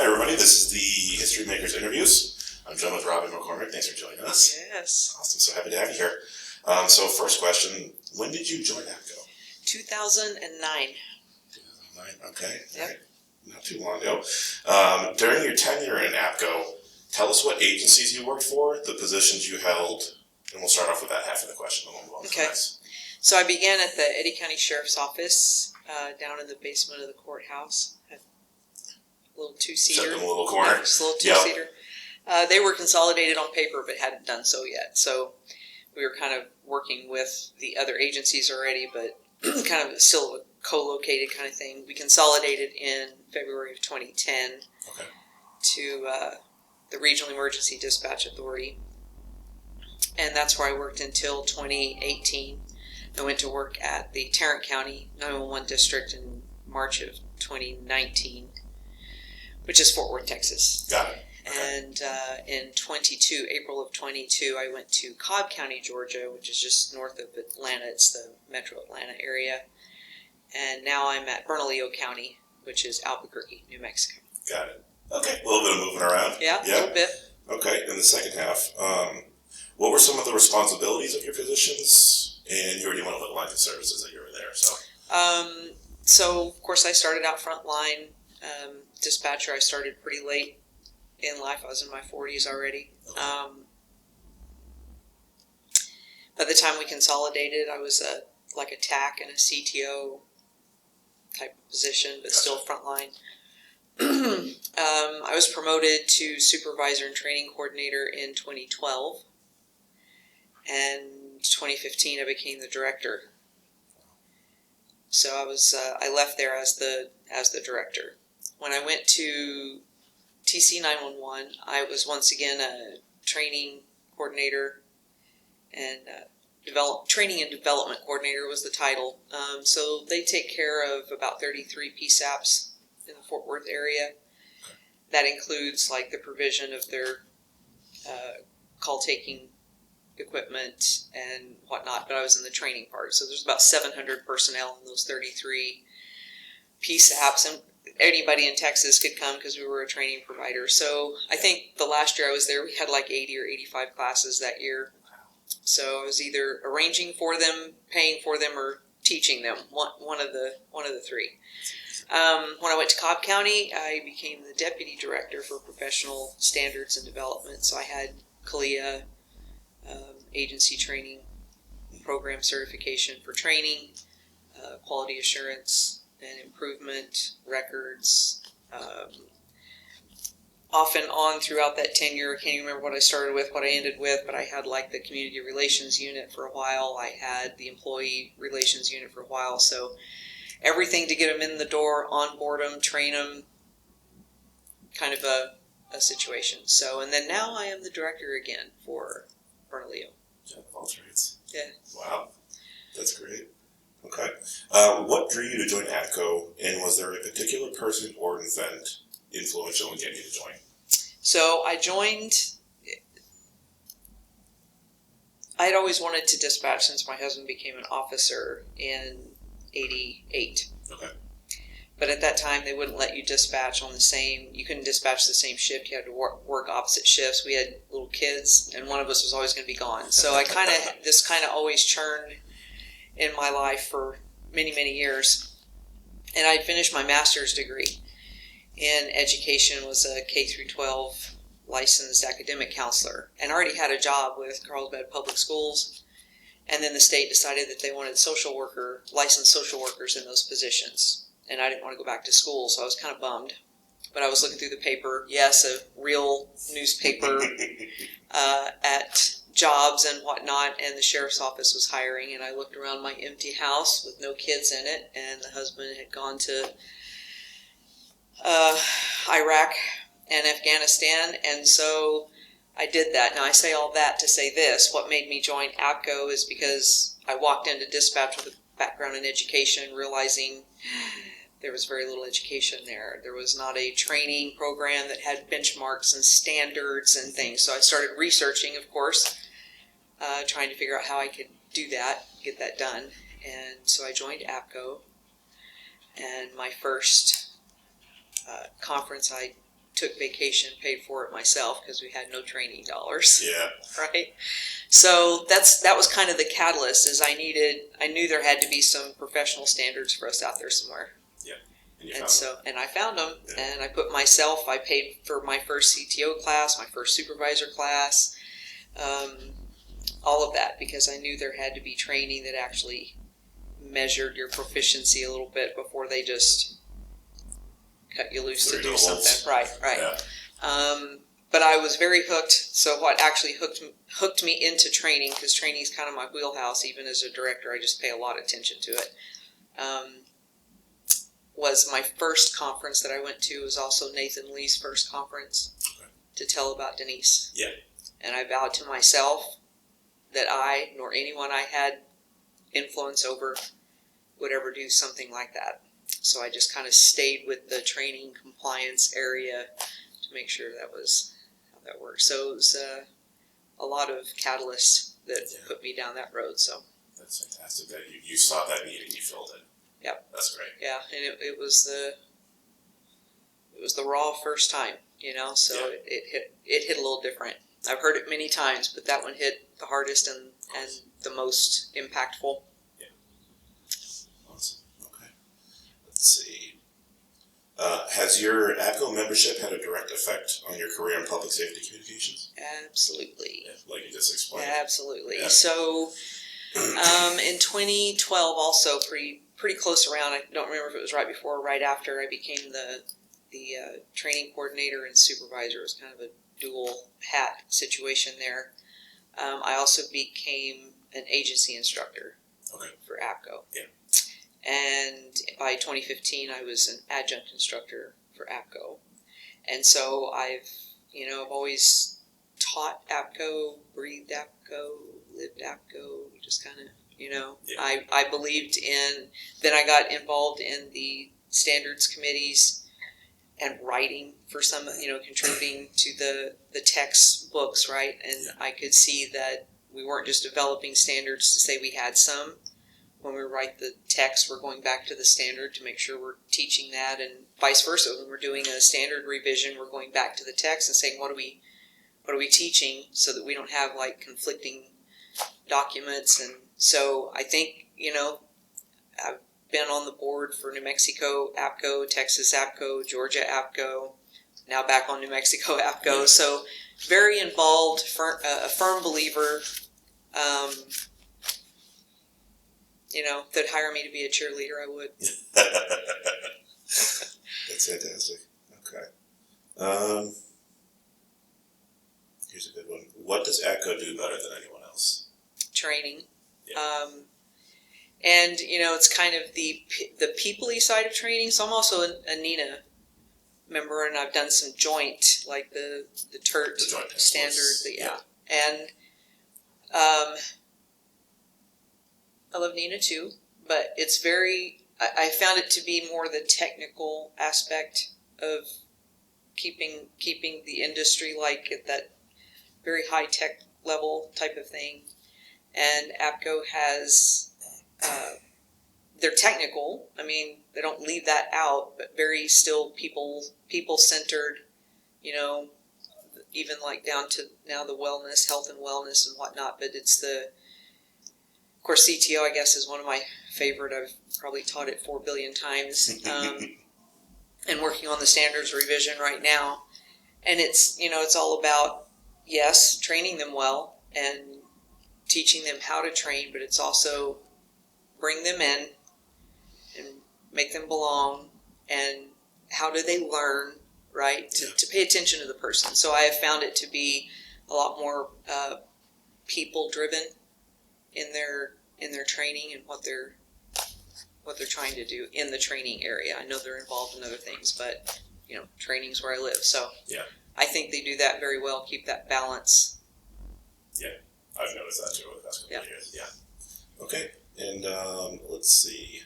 Hi, everybody. This is the History Makers Interviews. I'm joined with Robbie McCormick. Thanks for joining us. Yes. Awesome. So happy to have you here. So first question, when did you join APCO? 2009. 2009. Okay. Yep. All right. Not too long ago. During your tenure in APCO, tell us what agencies you worked for, the positions you held, and we'll start off with that half of the question. And we'll move on to the next. So I began at the Eddy County Sheriff's Office down in the basement of the courthouse. A little two-seater. Set them a little corner. Yeah, just a little two-seater. Yep. They were consolidated on paper but hadn't done so yet. So we were kind of working with the other agencies already, but kind of still a co-located kind of thing. We consolidated in February of 2010 to the Regional Emergency Dispatch Authority. And that's where I worked until 2018. I went to work at the Tarrant County 911 District in March of 2019, which is Fort Worth, Texas. Got it. Okay. And in April of 22, I went to Cobb County, Georgia, which is just north of Atlanta. It's the metro Atlanta area. And now I'm at Bernalillo County, which is Albuquerque, New Mexico. Got it. Okay. A little bit of moving around. Yeah, a little bit. Okay. In the second half, what were some of the responsibilities of your positions? And you already went over the lines of services that you were there. So of course, I started out frontline dispatcher. I started pretty late in life. I was in my 40s already. Okay. By the time we consolidated, I was like a TAC and a CTO type of position, but still frontline. I was promoted to supervisor and training coordinator in 2012, and 2015 I became the director. So I left there as the director. When I went to TC 911, I was once again a training coordinator, and training and development coordinator was the title. So they take care of about 33 PSAPs in the Fort Worth area. That includes like the provision of their call taking equipment and whatnot, but I was in the training part. So there's about 700 personnel in those 33 PSAPs, and anybody in Texas could come because we were a training provider. So I think the last year I was there, we had like 80 or 85 classes that year. So I was either arranging for them, paying for them, or teaching them. One of the three. When I went to Cobb County, I became the deputy director for professional standards and development. So I had CALIA, agency training program certification for training, quality assurance and improvement records. Off and on throughout that tenure, I can't even remember what I started with, what I ended with, but I had like the community relations unit for a while. I had the employee relations unit for a while. So everything to get them in the door, onboard them, train them, kind of a situation. So, and then now I am the director again for Bernalillo. Jack of all trades. Yeah. Wow. That's great. Okay. What drew you to join APCO, and was there a particular person or event influential in getting you to join? So I joined. I had always wanted to dispatch since my husband became an officer in '88. Okay. But at that time, they wouldn't let you dispatch on the same. You couldn't dispatch the same shift. You had to work opposite shifts. We had little kids, and one of us was always going to be gone. So this kind of always churned in my life for many, many years. And I finished my master's degree in education, was a K through 12 licensed academic counselor, and already had a job with Carlsbad Public Schools. And then the state decided that they wanted licensed social workers in those positions. And I didn't want to go back to school, so I was kind of bummed. But I was looking through the paper, yes, a real newspaper at jobs and whatnot, and the sheriff's office was hiring, and I looked around my empty house with no kids in it, and the husband had gone to Iraq and Afghanistan, and so I did that. Now, I say all that to say this. What made me join APCO is because I walked into dispatch with a background in education, realizing there was very little education there. There was not a training program that had benchmarks and standards and things. So I started researching, of course, trying to figure out how I could do that, get that done. And so I joined APCO. And my first conference I took vacation, paid for it myself because we had no training dollars. Yeah. Right. So that was kind of the catalyst. Is I knew there had to be some professional standards for us out there somewhere. Yeah. And I found them, Yeah. and I paid for my first CTO class, my first supervisor class, all of that, because I knew there had to be training that actually measured your proficiency a little bit before they just cut you loose to do something. Right. Yeah. But I was very hooked. So what actually hooked me into training, because training is kind of my wheelhouse. Even as a director, I just pay a lot of attention to it. Was my first conference that I went to was also Nathan Lee's first conference to tell about Denise. Yeah. And I vowed to myself that I, nor anyone I had influence over, would ever do something like that. So I just kind of stayed with the training compliance area to make sure that was how that worked. So it was a lot of catalysts that put me down that road. So that's fantastic that you saw that need and you filled it. Yep. That's great. Yeah, and it was the raw first time, so it hit a little different. I've heard it many times, but that one hit the hardest and the most impactful. Yeah. Awesome. Okay. Let's see. Has your APCO membership had a direct effect on your career in public safety communications? Absolutely. Yeah, like you just explained. Absolutely. Yeah. So, in 2012, also pretty close around. I don't remember if it was right before or right after I became the training coordinator and supervisor. It was kind of a dual hat situation there. I also became an agency instructor for APCO. Yeah. And by 2015, I was an adjunct instructor for APCO. And so I've always taught APCO, breathed APCO, lived APCO, just kind of, I believed in, then I got involved in the standards committees and writing for some, contributing to the textbooks, right? And I could see that we weren't just developing standards to say we had some. When we write the text, we're going back to the standard to make sure we're teaching that, and vice versa. When we're doing a standard revision, we're going back to the text and saying, what are we teaching, so that we don't have like conflicting documents. And so I think, I've been on the board for New Mexico APCO, Texas APCO, Georgia APCO, now back on New Mexico APCO. Yeah. So very involved, a firm believer. If they'd hire me to be a cheerleader, I would. That's fantastic. Okay. Here's a good one. What does APCO do better than anyone else? Training. Yeah. And, it's kind of the people-y side of training. So I'm also a NINA member, and I've done some joint, like the TERT standard. Yeah. And I love NINA too, but it's I found it to be more the technical aspect of keeping the industry like at that very high tech level type of thing. And APCO has, they're technical. I mean, they don't leave that out, but very still people centered, even like down to now the wellness, health and wellness and whatnot. But it's of course, CTO, I guess, is one of my favorite. I've probably taught it 4 billion times, and working on the standards revision right now. And it's all about, yes, training them well and teaching them how to train, but it's also bring them in and make them belong, and how do they learn, right? To pay attention to the person. So I have found it to be a lot more people driven in their training and what they're trying to do in the training area. I know they're involved in other things, but training's where I live. So I think they do that very well, keep that balance. Yeah, I've noticed that too over the past couple of years. Yeah. Okay, and let's see.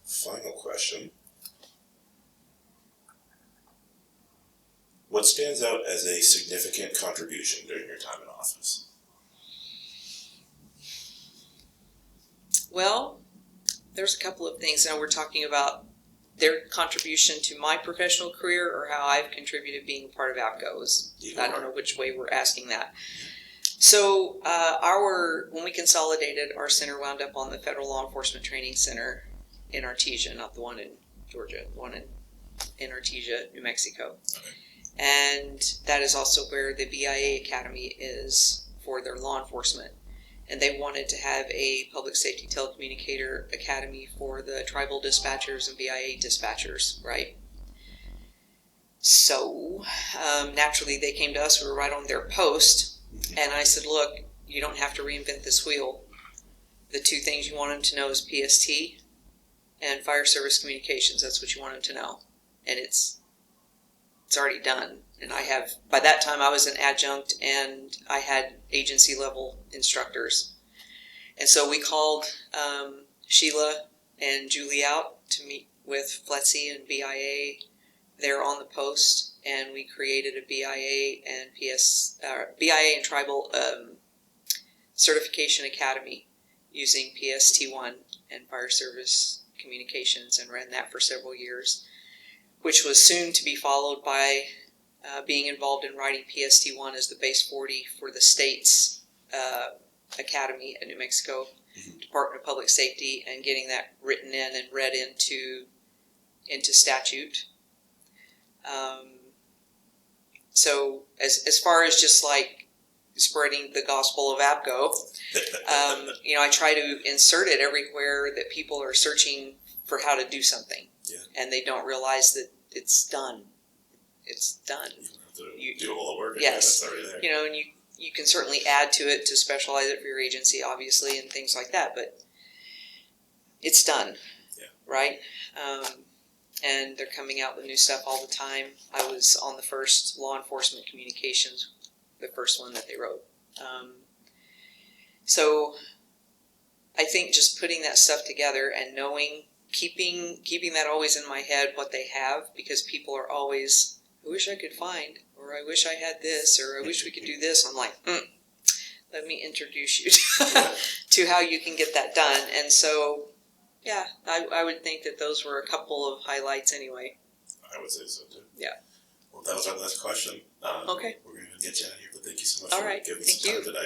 Final question. What stands out as a significant contribution during your time in office? Well, there's a couple of things. Now we're talking about their contribution to my professional career or how I've contributed being part of APCO. I don't know which way we're asking that. So when we consolidated, our center wound up on the Federal Law Enforcement Training Center in Artesia, not the one in Georgia, the one in Artesia, New Mexico. Okay. And that is also where the BIA Academy is for their law enforcement. And they wanted to have a public safety telecommunicator academy for the tribal dispatchers and BIA dispatchers, right? So naturally they came to us, we were right on their post, and I said, look, you don't have to reinvent this wheel. The two things you want them to know is PST and fire service communications. That's what you want them to know. And it's already done. And by that time I was an adjunct and I had agency level instructors. And so we called Sheila and Julie out to meet with FLETC and BIA there on the post, and we created a BIA and Tribal Certification Academy using PST1 and Fire Service Communications, and ran that for several years, which was soon to be followed by being involved in writing PST1 as the base 40 for the state's academy in New Mexico, Department of Public Safety, and getting that written in and read into statute. So as far as just like spreading the gospel of APCO, I try to insert it everywhere that people are searching for how to do something, and they don't realize that it's done. It's done. You do all the work. Yes. That's already there. And you can certainly add to it to specialize it for your agency, obviously, and things like that, but it's done. Yeah. Right? And they're coming out with new stuff all the time. I was on the first law enforcement communications, the first one that they wrote. So I think just putting that stuff together and knowing, keeping that always in my head, what they have, because people are always, I wish I could find, or I wish I had this, or I wish we could do this. I'm like, let me introduce you to how you can get that done. And so, yeah, I would think that those were a couple of highlights anyway. I would say so too. Yeah. Well, that was our last question. Okay. We're going to get you out of here, but thank you so much All for right. giving Thank some time you. today.